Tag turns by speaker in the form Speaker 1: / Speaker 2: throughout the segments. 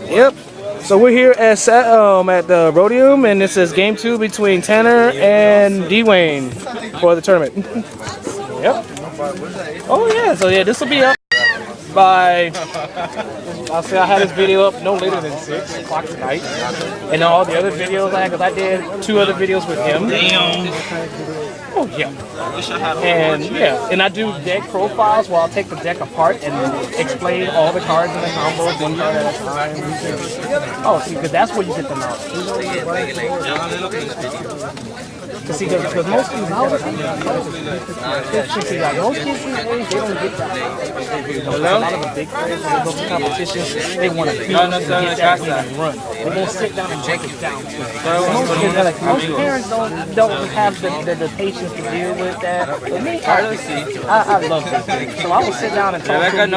Speaker 1: Yep. So we're here at the Rhodium, and this is game 2 between Tanner and Dwayne for the tournament. Yep. Oh yeah. So yeah, this will be up by. I'll say I had this video up no later than 6 o'clock tonight, and all the other videos I had, because I did 2 other videos with him. Oh yeah. And yeah, and I do deck profiles where I'll take the deck apart and explain all the cards in the combos one card at a time. Oh, see, because that's where you get the knowledge. See, because most of these knowledge, most kids these days, they don't get that. You know, a lot of the big players, when they go to competitions, they want to beat and get that and run. They won't sit down and break it down. Most parents don't have the patience to deal with that. But me, I love this. So I will sit down and talk to them,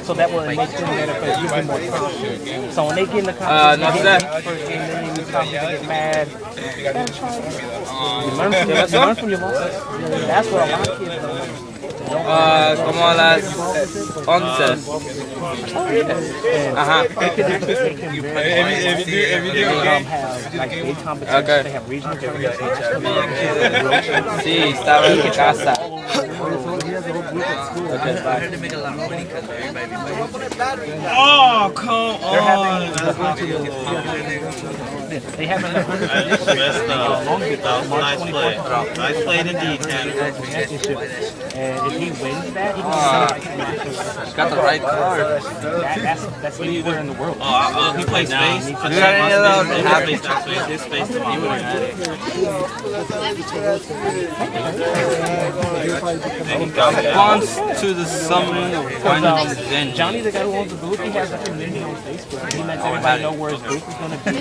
Speaker 1: so that will make them better because you get more confident. So when they get in the competition, first game, then you get mad. You learn from your losses. That's what a lot of kids don't.
Speaker 2: Como a las 11. Ajá. Sí, estaba en casa.
Speaker 3: Oh, come on!
Speaker 1: They haven't
Speaker 3: That's messed up. That was a nice play. Nice play indeed, Tanner.
Speaker 1: And if he wins that, he
Speaker 2: got the right card.
Speaker 1: That's anywhere in the world.
Speaker 3: Oh, he plays space. His space to me would have
Speaker 2: Response to the summon of one then
Speaker 1: Johnny, the guy who owns the booth, he has a community on Facebook. He lets everybody know where his booth is going to be,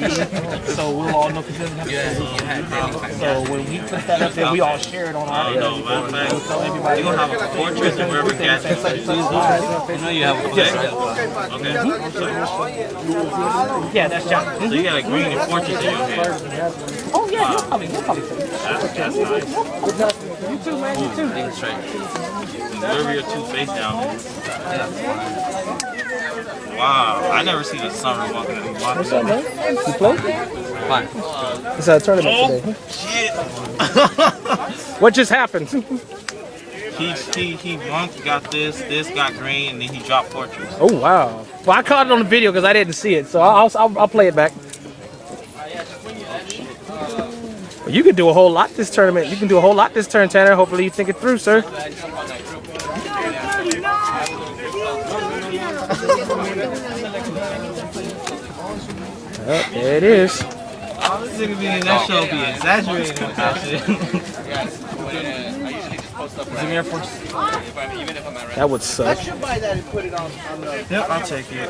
Speaker 1: so we'll all know because he doesn't have to. So when he puts that up there, we all share it on our page.
Speaker 3: You're going to have a fortress and wherever Gadget Xyz
Speaker 2: I know you have a fortress.
Speaker 3: Okay.
Speaker 1: Yeah, that's Johnny.
Speaker 3: So you got a green and fortress in your hand.
Speaker 1: Oh yeah, he'll probably say
Speaker 3: That's nice.
Speaker 1: you too, man, you too.
Speaker 3: Wherever your 2 face down. Wow, I never seen a summer walking in the water.
Speaker 1: What's up, man? You play?
Speaker 2: Fine.
Speaker 1: It's a tournament today.
Speaker 3: Shit!
Speaker 1: What just happened?
Speaker 3: He once got this got green, and then he dropped fortress.
Speaker 1: Oh wow! Well, I caught it on the video because I didn't see it, so I'll play it back. Well, you can do a whole lot this tournament. You can do a whole lot this turn, Tanner. Hopefully you think it through, sir. Oh, there it is.
Speaker 3: This nigga be in that show be exaggerating with that shit.
Speaker 1: That would suck.
Speaker 3: Yep, I'll take it.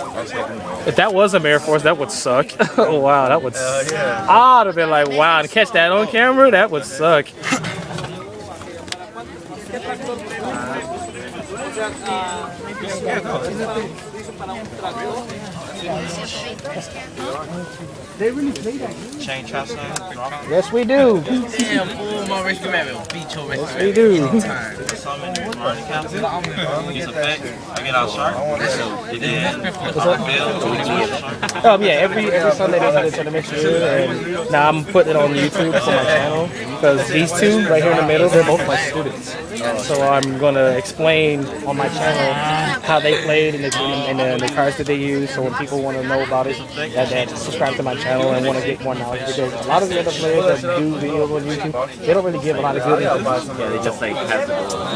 Speaker 1: If that was a Air Force, that would suck. Oh wow, that would suck. I'd have been like, wow, to catch that on camera, that would suck. They really play that game.
Speaker 3: Chain trap sign.
Speaker 1: Yes, we do.
Speaker 4: Damn, fool, my race commandment. Beat your race
Speaker 1: We do.
Speaker 3: Summon, Marty Captain. Use effect. I get out sharp. And then
Speaker 1: Yeah, every Sunday they do this tournament here, and now I'm putting it on YouTube for my channel because these two right here in the middle, they're both my students. So I'm gonna explain on my channel how they played and the cards that they use. So when people want to know about it, that subscribe to my channel and want to get more knowledge, because a lot of the other players that do videos on YouTube, they don't really give a lot of good information.
Speaker 2: Yeah, they just like have the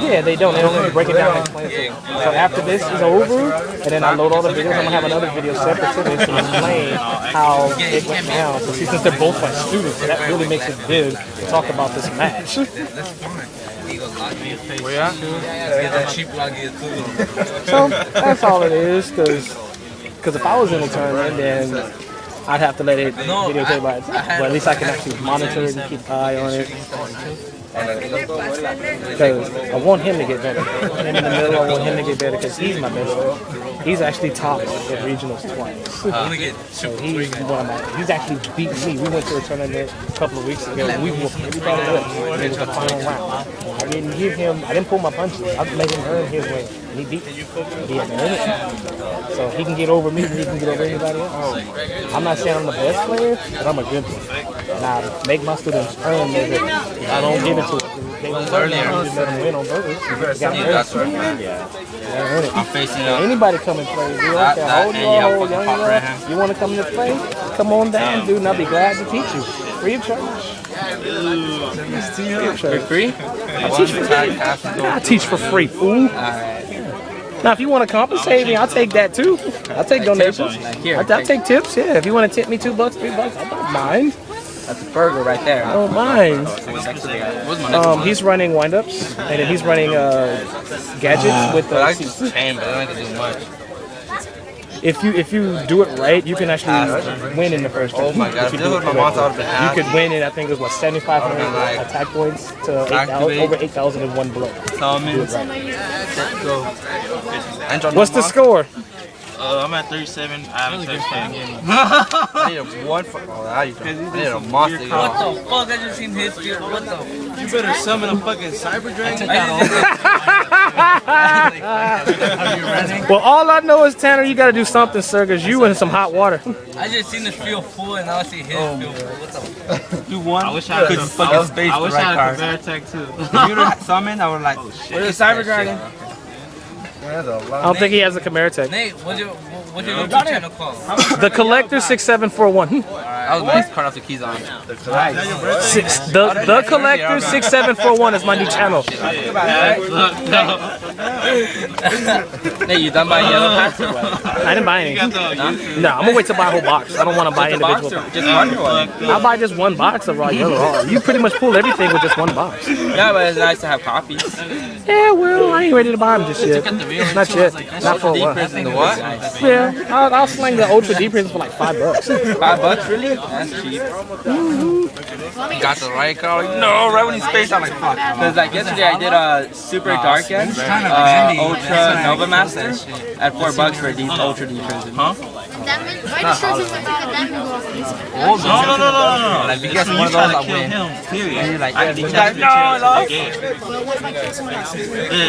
Speaker 1: Yeah, they don't. They don't really break it down and explain it to them. So after this is over, and then I load all the videos, I'm gonna have another video separate to this to explain how it went down. So see, since they're both my students, so that really makes it good to talk about this match. So that's all it is, because if I was in a tournament, then I'd have to let it videotape by itself. But at least I can actually monitor it and keep an eye on it. Because I want him to get better. In the middle, I want him to get better because he's my best friend. He's actually top at regionals twice. So he's actually beaten me. We went to a tournament a couple of weeks ago. We whooped everybody up. It was the final round. I didn't pull my punches. I made him earn his way. And he beat me. He had to earn it. So he can get over me and he can get over anybody else. I'm not saying I'm the best player, but I'm a good player. And I make my students earn their victory. I don't give it to them. They don't learn it. Just let them win on purpose.
Speaker 2: I'm facing
Speaker 1: Anybody come and play. We don't care how old you are, how young you are. You want to come to play? Come on down, dude, and I'll be glad to teach you. Free of charge.
Speaker 2: for free.
Speaker 1: I teach for free, fool. Now, if you want to compensate me, I'll take that too. I'll take donations. I'll take tips, yeah. If you want to tip me $2, $3, I don't mind.
Speaker 2: That's a burger right there.
Speaker 1: I don't mind. He's running windups, and then he's running gadgets with the seats. If you do it right, you can actually win in the first round.
Speaker 2: Oh my god!
Speaker 1: You could win in, I think it was what, 7,500 attack points to 8,000, over 8,000 in one blow. What's the score?
Speaker 3: I'm at 37. I haven't touched that game.
Speaker 2: I need a one for I need a monster.
Speaker 4: What the fuck? I just seen his skill. What the?
Speaker 3: You better summon a fucking cyber dragon.
Speaker 1: Well, all I know is, Tanner, you gotta do something, sir, because you in some hot water.
Speaker 4: I just seen this field full and now I see his field full. What the fuck?
Speaker 2: You won.
Speaker 3: I wish I could
Speaker 2: fucking space
Speaker 3: I wish
Speaker 2: the right
Speaker 3: I had a
Speaker 2: card.
Speaker 3: bear tech too.
Speaker 2: If you would have summoned, I would like. Where's the cyber dragon?
Speaker 1: I don't think he has a Chimera Tech.
Speaker 4: Nate, what's your YouTube channel called?
Speaker 1: The Collector 6741.
Speaker 2: I was nice card off the keys on.
Speaker 1: The Collector 6741 is my new channel.
Speaker 2: Hey, you done buying yellow packs or what?
Speaker 1: I didn't buy any. No, I'm gonna wait to buy a whole box. I don't want to buy individual boxes.
Speaker 2: Just one or what?
Speaker 1: I'll buy just one box of raw yellow. You pretty much pull everything with just one box.
Speaker 2: Yeah, but it's nice to have copies.
Speaker 1: Yeah, well, I ain't ready to buy them just yet. Not yet. Not for a while.
Speaker 2: The what?
Speaker 1: Yeah, I'll sling the Ultra Deep Prism for like $5.
Speaker 2: $5 really? That's cheap. Got the right card. No, right when he spaced, I'm like, fuck. Because like yesterday I did a Super Dark End, Ultra Nova Master at $4 for a deep Ultra Deep Prism. Huh?
Speaker 3: No.
Speaker 2: Like, if you get one of those, I win. And you're like, no, I lost.
Speaker 3: Yeah,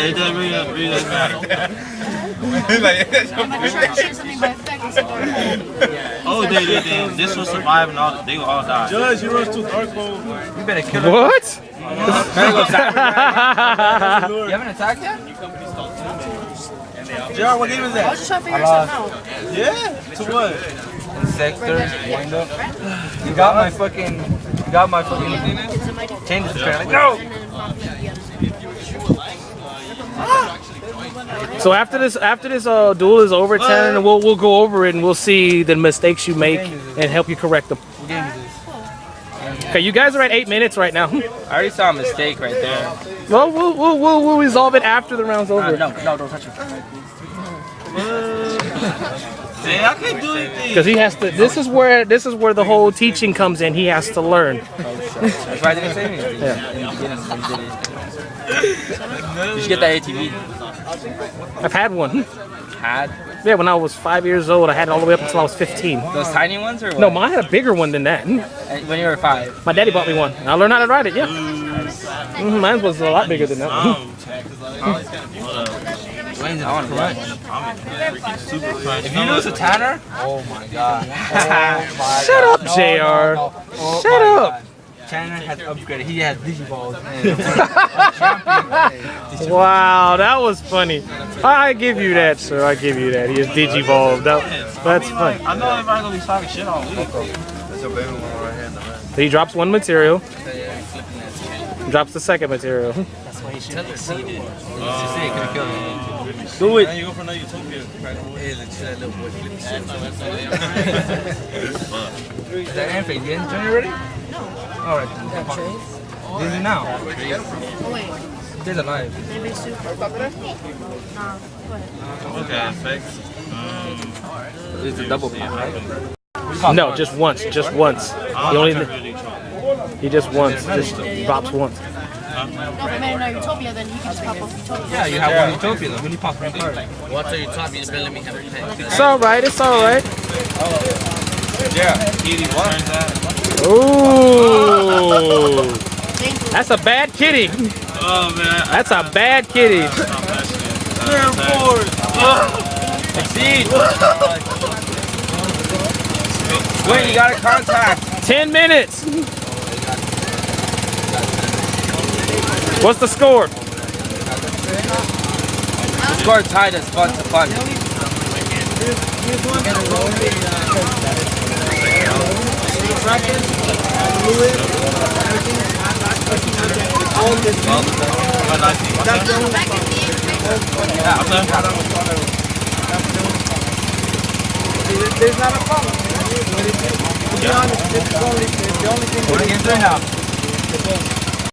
Speaker 3: it doesn't really doesn't matter. Oh, they. This will survive and all. They will all die.
Speaker 5: Judge, you rush too dark.
Speaker 2: You better kill him.
Speaker 1: What?
Speaker 2: You haven't attacked yet?
Speaker 5: JR, what game is that?
Speaker 6: I was just trying to figure something out.
Speaker 5: Yeah? To what?
Speaker 2: Insectors, wind up. You got my fucking. Change the screen. Like, no!
Speaker 1: So after this duel is over, Tanner, and we'll go over it and we'll see the mistakes you make and help you correct them.
Speaker 2: What game is this?
Speaker 1: Okay, you guys are at 8 minutes right now.
Speaker 2: I already saw a mistake right there.
Speaker 1: Well, we'll resolve it after the round's over.
Speaker 2: No, don't touch it.
Speaker 3: See, I can't do anything.
Speaker 1: Because he has to. This is where the whole teaching comes in. He has to learn.
Speaker 2: That's why I didn't say anything.
Speaker 1: Yeah.
Speaker 2: You should get that ATV.
Speaker 1: I've had one.
Speaker 2: Had?
Speaker 1: Yeah, when I was 5 years old, I had it all the way up until I was 15.
Speaker 2: Those tiny ones or what?
Speaker 1: No, mine had a bigger one than that.
Speaker 2: When you were 5?
Speaker 1: My daddy bought me one. I learned how to ride it. Yeah. Mine was a lot bigger than that one.
Speaker 2: Wayne's on crunch.
Speaker 3: Super crunch.
Speaker 2: If you lose to Tanner, oh my god.
Speaker 1: Shut up, JR. Shut up.
Speaker 2: Tanner has upgraded. He has Digiballs.
Speaker 1: Wow, that was funny. I give you that, sir. I give you that. He is Digivolved. That's funny.
Speaker 3: I know everybody's gonna be talking shit all week.
Speaker 1: He drops one material. Drops the second material. Do it.
Speaker 5: You go for another Utopia.
Speaker 2: Is that Anthony? You didn't join already? Alright. Did you now? They're alive.
Speaker 3: Okay, effects.
Speaker 2: It's a double pop, right?
Speaker 1: No, just once. Just once. He just once. Just drops once.
Speaker 6: No, but man, Utopia, then you can just pop off Utopia.
Speaker 2: Yeah, you have one Utopia though. Who do you pop from card?
Speaker 4: What's your top? You better let me have a pen.
Speaker 1: It's alright, it's alright.
Speaker 3: Yeah. Kitty turns that.
Speaker 1: Ooh. That's a bad kitty.
Speaker 3: Oh man.
Speaker 1: That's a bad kitty.
Speaker 2: Exceed. Wait, you got a contact.
Speaker 1: 10 minutes. What's the score?
Speaker 2: Score tied as fun to fun.
Speaker 5: There's not a problem. To be honest, it's the only thing.
Speaker 2: What against right now?